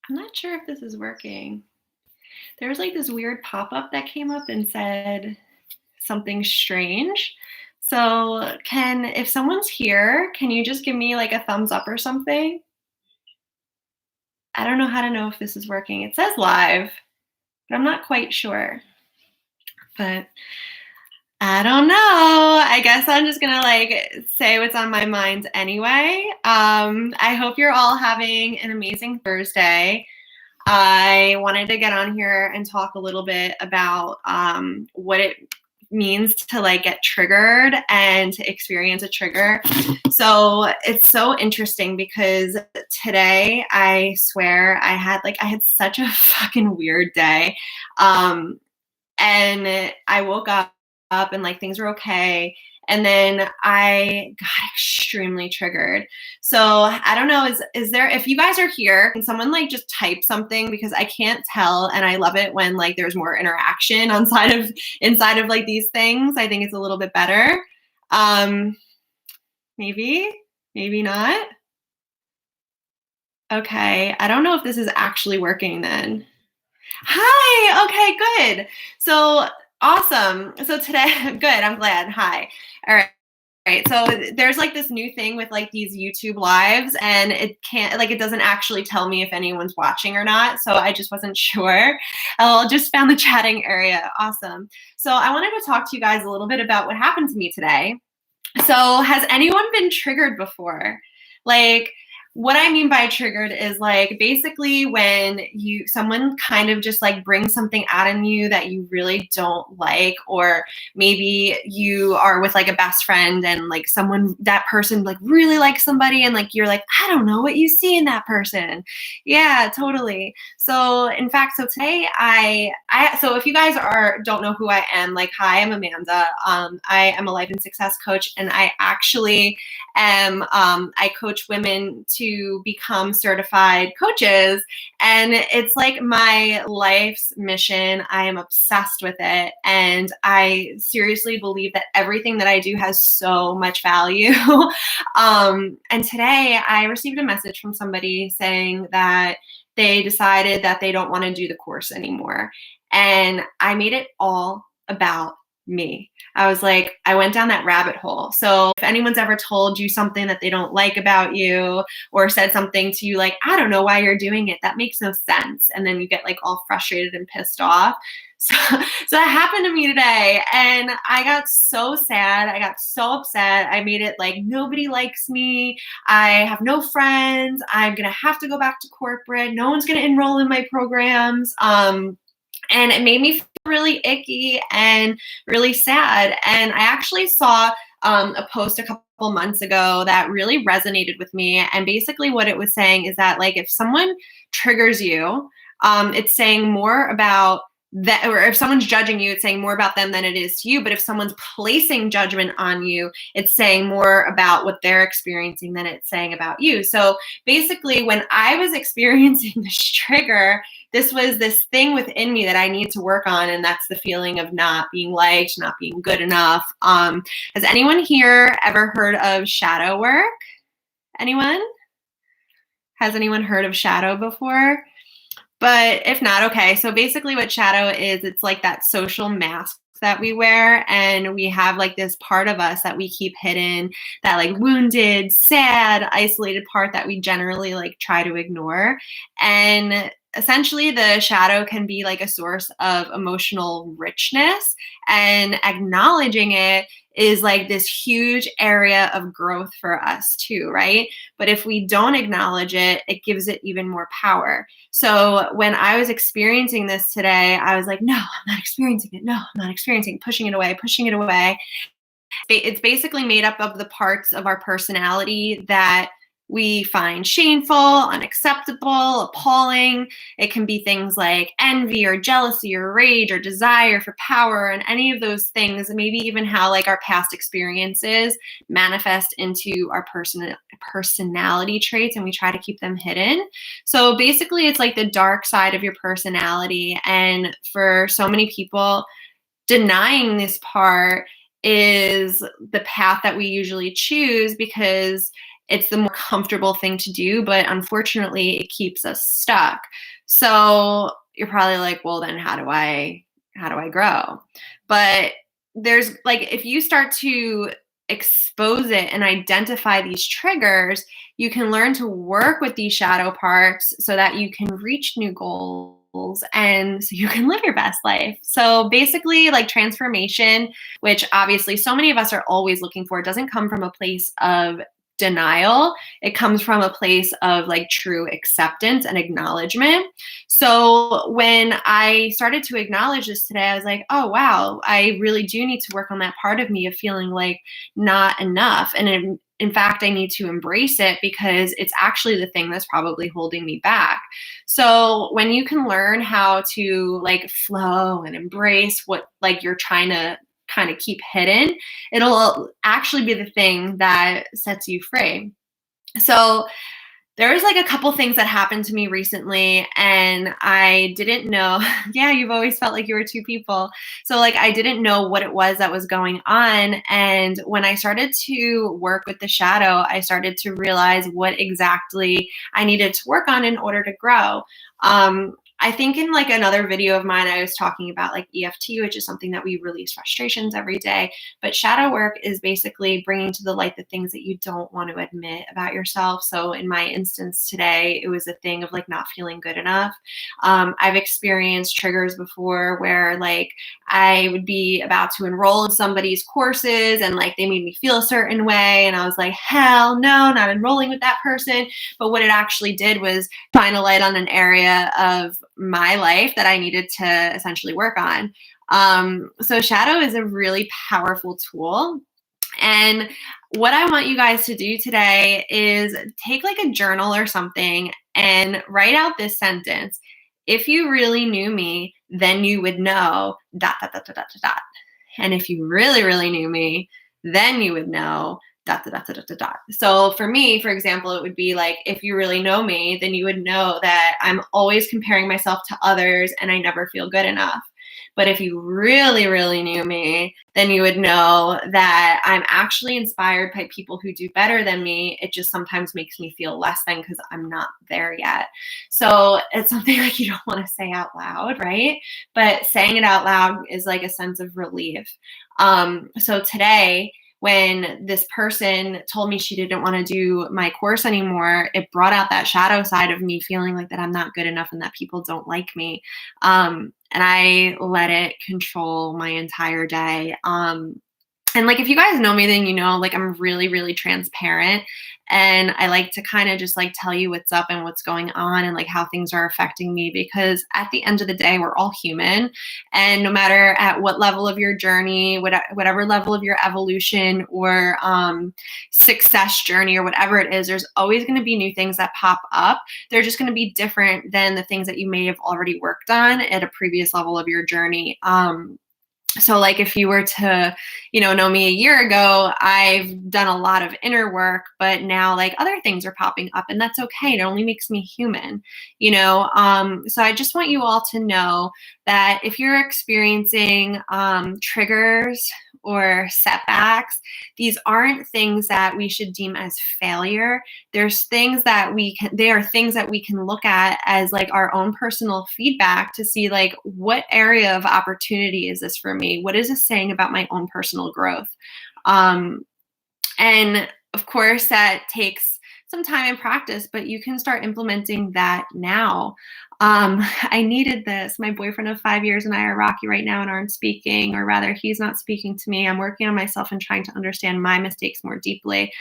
I'm not sure if this is working. There was like this weird pop-up that came up and said something strange. So if someone's here, can you just give me like a thumbs up or something? I don't know how to know if this is working. It says live, but I'm not quite sure. But I don't know. I guess I'm just gonna like say what's on my mind anyway. I hope you're all having an amazing Thursday. I wanted to get on here and talk a little bit about what it means to like get triggered and to experience a trigger. So it's so interesting because today I swear I had such a fucking weird day. And I woke up and like things were okay. And then I got extremely triggered. So I don't know, is there, if you guys are here, can someone like just type something, because I can't tell. And I love it when like there's more interaction inside of like these things. I think it's a little bit better. Maybe not. Okay. I don't know if this is actually working then. Hi. Okay, good. So awesome. So today, good. I'm glad. Hi. All right. Right. So there's like this new thing with like these YouTube lives, and it doesn't actually tell me if anyone's watching or not. So I just wasn't sure. I just found the chatting area. Awesome. So I wanted to talk to you guys a little bit about what happened to me today. So has anyone been triggered before? Like, what I mean by triggered is like basically when someone kind of just like brings something out in you that you really don't like, or maybe you are with like a best friend and like that person like really likes somebody, and like you're like, I don't know what you see in that person. Yeah, totally. So in fact, so today so if you guys don't know who I am, like, hi, I'm Amanda. I am a life and success coach, and I actually I coach women to become certified coaches, and it's like my life's mission. I am obsessed with it, and I seriously believe that everything that I do has so much value. And today I received a message from somebody saying that they decided that they don't want to do the course anymore, and I made it all about me. I was like, I went down that rabbit hole. So if anyone's ever told you something that they don't like about you, or said something to you like, I don't know why you're doing it, that makes no sense, and then you get like all frustrated and pissed off. So that happened to me today, and I got so sad. I got so upset. I made it like nobody likes me. I have no friends. I'm gonna have to go back to corporate. No one's gonna enroll in my programs. And it made me feel really icky and really sad. And I actually saw a post a couple months ago that really resonated with me. And basically what it was saying is that like if someone triggers you, it's saying more about that, or if someone's judging you, it's saying more about them than it is to you. But if someone's placing judgment on you, it's saying more about what they're experiencing than it's saying about you. So basically, when I was experiencing this trigger, this was this thing within me that I need to work on, and that's the feeling of not being liked, not being good enough. Has anyone here ever heard of shadow work? Anyone? Has anyone heard of shadow before? But if not, okay. So basically what shadow is, it's like that social mask that we wear, and we have like this part of us that we keep hidden, that like wounded, sad, isolated part that we generally like try to ignore. And essentially the shadow can be like a source of emotional richness, and acknowledging it is like this huge area of growth for us too, right? But if we don't acknowledge it, it gives it even more power. So when I was experiencing this today, I was like, no, I'm not experiencing it. No, I'm not experiencing it. Pushing it away, pushing it away. It's basically made up of the parts of our personality that we find shameful, unacceptable, appalling. It can be things like envy or jealousy or rage or desire for power, and any of those things, maybe even how like our past experiences manifest into our personality traits, and we try to keep them hidden. So basically it's like the dark side of your personality, and for so many people, denying this part is the path that we usually choose, because it's the more comfortable thing to do, but unfortunately it keeps us stuck. So you're probably like, well, then how do I grow? But there's like, if you start to expose it and identify these triggers, you can learn to work with these shadow parts so that you can reach new goals and so you can live your best life. So basically, like transformation, which obviously so many of us are always looking for, doesn't come from a place of denial. It comes from a place of like true acceptance and acknowledgement. So when I started to acknowledge this today, I was like, oh, wow, I really do need to work on that part of me of feeling like not enough. And in fact, I need to embrace it because it's actually the thing that's probably holding me back. So when you can learn how to like flow and embrace what like you're trying to kind of keep hidden, it'll actually be the thing that sets you free. So there's like a couple things that happened to me recently and I didn't know. Yeah, you've always felt like you were two people. So like I didn't know what it was that was going on. And when I started to work with the shadow, I started to realize what exactly I needed to work on in order to grow. I think in like another video of mine, I was talking about like EFT, which is something that we release frustrations every day. But shadow work is basically bringing to the light the things that you don't want to admit about yourself. So in my instance today, it was a thing of like not feeling good enough. I've experienced triggers before where like I would be about to enroll in somebody's courses and like they made me feel a certain way. And I was like, hell no, not enrolling with that person. But what it actually did was shine a light on an area of my life that I needed to essentially work on. So shadow is a really powerful tool. And what I want you guys to do today is take like a journal or something and write out this sentence. If you really knew me, then you would know dot, dot, dot, dot, dot, dot. And if you really, really knew me, then you would know dot, dot, dot, dot, dot, dot. So for me, for example, it would be like, if you really know me, then you would know that I'm always comparing myself to others and I never feel good enough. But if you really, really knew me, then you would know that I'm actually inspired by people who do better than me. It just sometimes makes me feel less than because I'm not there yet. So it's something like you don't want to say out loud, right? But saying it out loud is like a sense of relief. So today, when this person told me she didn't want to do my course anymore, it brought out that shadow side of me feeling like that I'm not good enough and that people don't like me. And I let it control my entire day. And like, if you guys know me, then you know, like, I'm really, really transparent. And I like to kind of just like tell you what's up and what's going on and like how things are affecting me, because at the end of the day, we're all human. And no matter at what level of your journey, whatever level of your evolution or success journey or whatever it is, there's always going to be new things that pop up. They're just going to be different than the things that you may have already worked on at a previous level of your journey. So like if you were to, know me a year ago, I've done a lot of inner work, but now like other things are popping up and that's okay. It only makes me human, So I just want you all to know that if you're experiencing triggers or setbacks, these aren't things that we should deem as failure. There's things that they are things that we can look at as like our own personal feedback to see like, what area of opportunity is this for me? What is this saying about my own personal growth? And of course that takes some time and practice, but you can start implementing that now. I needed this. My boyfriend of 5 years and I are rocky right now and aren't speaking, or rather he's not speaking to me. I'm working on myself and trying to understand my mistakes more deeply.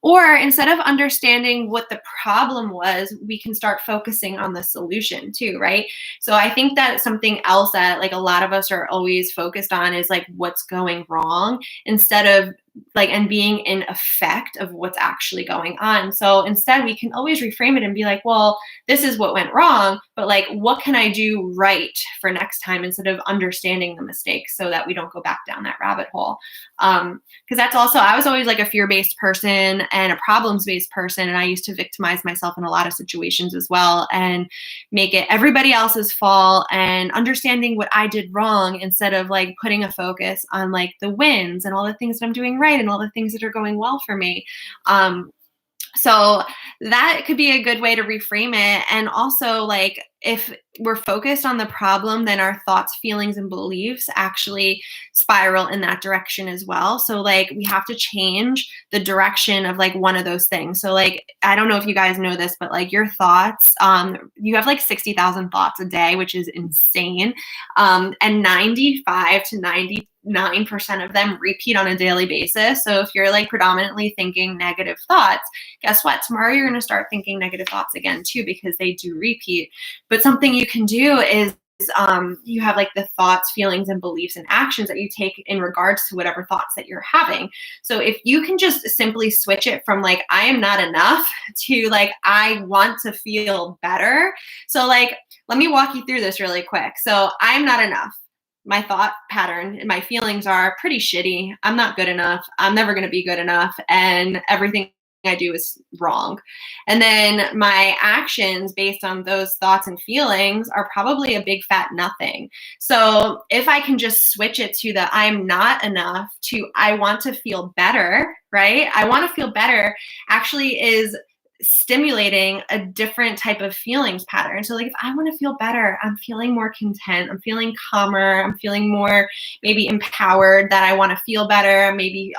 Or instead of understanding what the problem was, we can start focusing on the solution too, right? So I think that something else that like a lot of us are always focused on is like what's going wrong instead of like, and being in effect of what's actually going on. So instead we can always reframe it and be like, well, this is what went wrong, but like, what can I do right for next time instead of understanding the mistakes so that we don't go back down that rabbit hole. Because that's also, I was always like a fear-based person and a problems-based person. And I used to victimize myself in a lot of situations as well and make it everybody else's fault and understanding what I did wrong instead of like putting a focus on like the wins and all the things that I'm doing right and all the things that are going well for me. So that could be a good way to reframe it. And also, like, if we're focused on the problem, then our thoughts, feelings, and beliefs actually spiral in that direction as well. So, like, we have to change the direction of like one of those things. So, like, I don't know if you guys know this, but like your thoughts, you have like 60,000 thoughts a day, which is insane. And 95 to 99% of them repeat on a daily basis. So if you're like predominantly thinking negative thoughts, guess what? Tomorrow you're going to start thinking negative thoughts again too, because they do repeat. But something you can do is you have like the thoughts, feelings, and beliefs and actions that you take in regards to whatever thoughts that you're having. So if you can just simply switch it from like, I am not enough to like, I want to feel better. So like, let me walk you through this really quick. So I'm not enough. My thought pattern and my feelings are pretty shitty. I'm not good enough. I'm never going to be good enough. And everything I do is wrong. And then my actions based on those thoughts and feelings are probably a big fat nothing. So if I can just switch it to the I'm not enough to I want to feel better, right? I want to feel better actually is stimulating a different type of feelings pattern. So like if I want to feel better, I'm feeling more content, I'm feeling calmer, I'm feeling more maybe empowered, that I want to feel better, maybe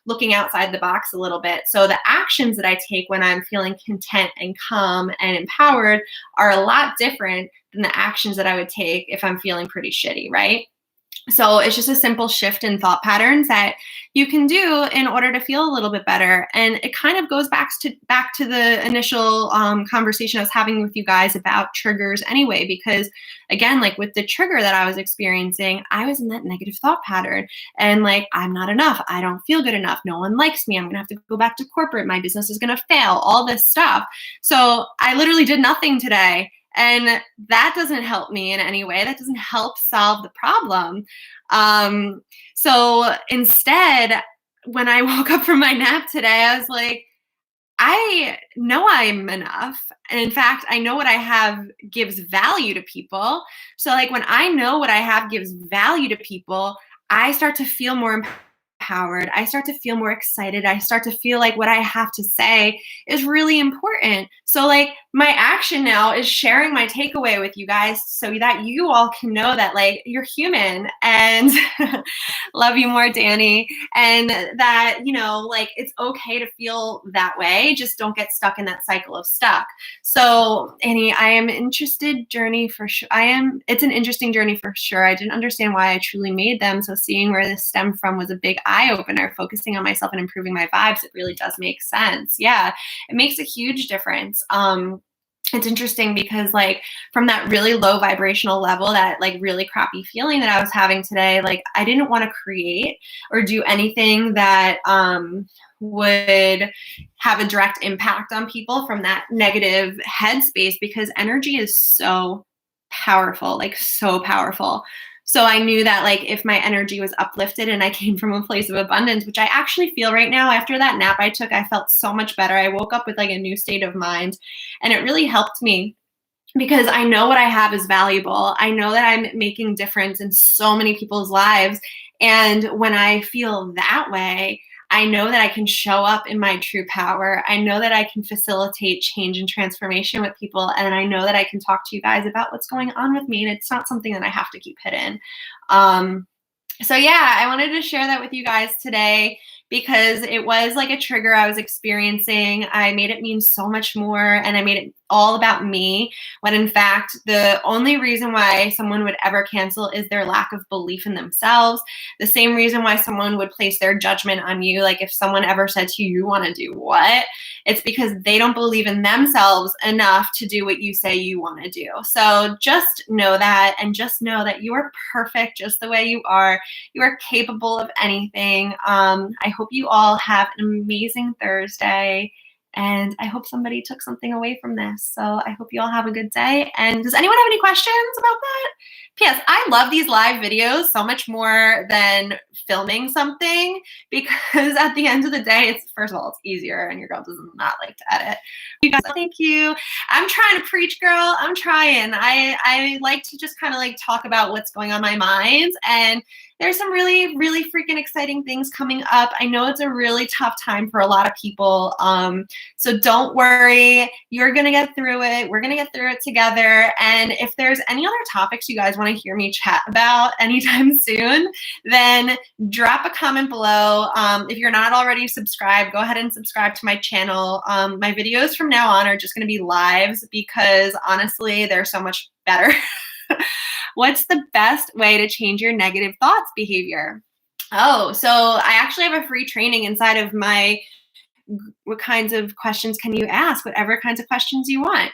looking outside the box a little bit. So the actions that I take when I'm feeling content and calm and empowered are a lot different than the actions that I would take if I'm feeling pretty shitty, right? So it's just a simple shift in thought patterns that you can do in order to feel a little bit better. And it kind of goes back to the initial conversation I was having with you guys about triggers anyway, because again, like with the trigger that I was experiencing, I was in that negative thought pattern and like, I'm not enough. I don't feel good enough. No one likes me. I'm going to have to go back to corporate. My business is going to fail, all this stuff. So I literally did nothing today. And that doesn't help me in any way. That doesn't help solve the problem. So instead, when I woke up from my nap today, I was like, I know I'm enough. And in fact, I know what I have gives value to people. So like when I know what I have gives value to people, I start to feel more empowered. I start to feel more excited. I start to feel like what I have to say is really important. So like my action now is sharing my takeaway with you guys so that you all can know that like you're human and love you more, Danny. And that, you know, like it's okay to feel that way. Just don't get stuck in that cycle of stuck. So Annie, I am interested journey for sure. It's an interesting journey for sure. I didn't understand why I truly made them. So seeing where this stemmed from was a big eye opener. Focusing on myself and improving my vibes, it really does make sense. Yeah, it makes a huge difference. It's interesting because like from that really low vibrational level, that like really crappy feeling that I was having today, like I didn't want to create or do anything that would have a direct impact on people from that negative headspace, because energy is so powerful, like so powerful. So I knew that like if my energy was uplifted and I came from a place of abundance, which I actually feel right now after that nap I took, I felt so much better. I woke up with like a new state of mind, and it really helped me because I know what I have is valuable. I know that I'm making difference in so many people's lives. And when I feel that way, I know that I can show up in my true power. I know that I can facilitate change and transformation with people. And I know that I can talk to you guys about what's going on with me. And it's not something that I have to keep hidden. So yeah, I wanted to share that with you guys today because it was like a trigger I was experiencing. I made it mean so much more, and I made it all about me, when in fact, the only reason why someone would ever cancel is their lack of belief in themselves. The same reason why someone would place their judgment on you. Like if someone ever said to you, you want to do what? It's because they don't believe in themselves enough to do what you say you want to do. So just know that, and just know that you are perfect just the way you are. You are capable of anything. I hope you all have an amazing Thursday. And I hope somebody took something away from this. So I hope you all have a good day. And does anyone have any questions about that? P.S. I love these live videos so much more than filming something, because at the end of the day, it's, first of all, it's easier, and your girl does not like to edit. You guys, thank you. I'm trying to preach, girl. I'm trying. I like to just kind of like talk about what's going on in my mind. And there's some really, really freaking exciting things coming up. I know it's a really tough time for a lot of people. So don't worry, you're gonna get through it. We're gonna get through it together. And if there's any other topics you guys wanna hear me chat about anytime soon, then drop a comment below. If you're not already subscribed, go ahead and subscribe to my channel. My videos from now on are just gonna be lives because honestly, they're so much better. What's the best way to change your negative thoughts behavior? Oh, so I actually have a free training inside of my what kinds of questions can you ask, whatever kinds of questions you want.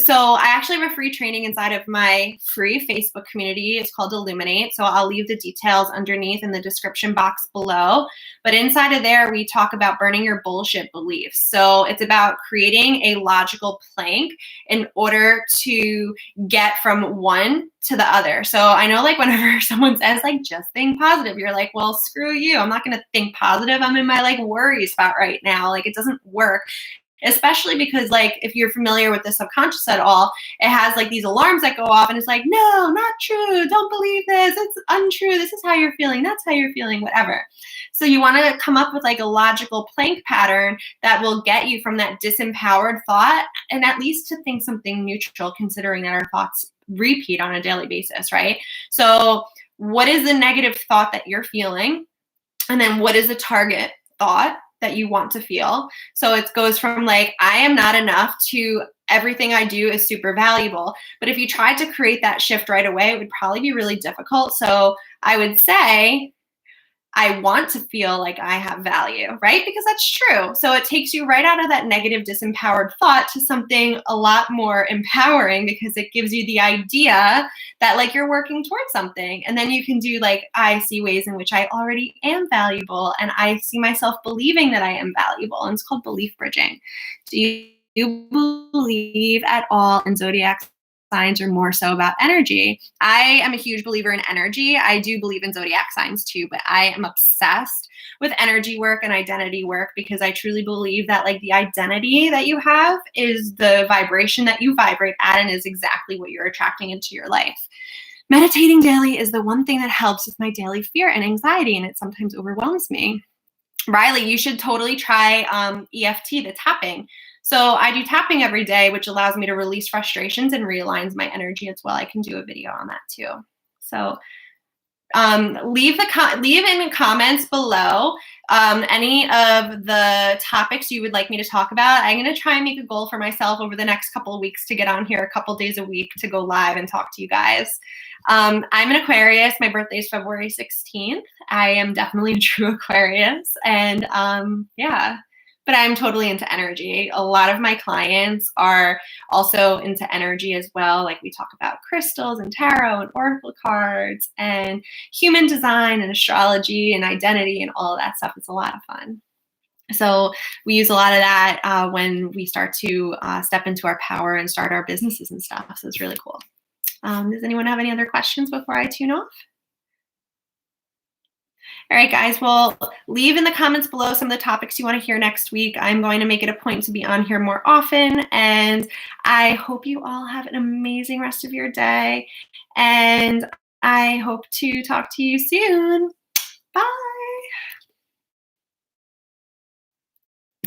So I actually have a free training inside of my free Facebook community. It's called Illuminate. So I'll leave the details underneath in the description box below. But inside of there, we talk about burning your bullshit beliefs. So it's about creating a logical plank in order to get from one to the other. So I know like whenever someone says like, just think positive, you're like, well, screw you. I'm not going to think positive. I'm in my like worry spot right now. Like it doesn't work. Especially because like if you're familiar with the subconscious at all, it has like these alarms that go off and it's like, no, not true. Don't believe this. It's untrue. This is how you're feeling. That's how you're feeling, whatever. So you want to come up with like a logical plank pattern that will get you from that disempowered thought and at least to think something neutral, considering that our thoughts repeat on a daily basis, right? So what is the negative thought that you're feeling? And then what is the target thought that you want to feel? So it goes from like, I am not enough to everything I do is super valuable. But if you tried to create that shift right away, it would probably be really difficult. So I would say, I want to feel like I have value, right? Because that's true. So it takes you right out of that negative, disempowered thought to something a lot more empowering because it gives you the idea that like you're working towards something. And then you can do like, I see ways in which I already am valuable and I see myself believing that I am valuable. And it's called belief bridging. Do you believe at all in zodiac signs or more so about energy? I am a huge believer in energy. I do believe in zodiac signs too, but I am obsessed with energy work and identity work because I truly believe that like the identity that you have is the vibration that you vibrate at and is exactly what you're attracting into your life. Meditating daily is the one thing that helps with my daily fear and anxiety, and it sometimes overwhelms me. Riley, you should totally try EFT, the tapping. So I do tapping every day, which allows me to release frustrations and realigns my energy as well. I can do a video on that too. So leave in the comments below any of the topics you would like me to talk about. I'm going to try and make a goal for myself over the next couple of weeks to get on here a couple days a week to go live and talk to you guys. I'm an Aquarius. My birthday is February 16th. I am definitely a true Aquarius. And yeah. But I'm totally into energy. A lot of my clients are also into energy as well. Like we talk about crystals and tarot and oracle cards and human design and astrology and identity and all of that stuff. It's a lot of fun. So we use a lot of that when we start to step into our power and start our businesses and stuff. So it's really cool. Does anyone have any other questions before I tune off? All right, guys, well, leave in the comments below some of the topics you want to hear next week. I'm going to make it a point to be on here more often, and I hope you all have an amazing rest of your day, and I hope to talk to you soon. Bye.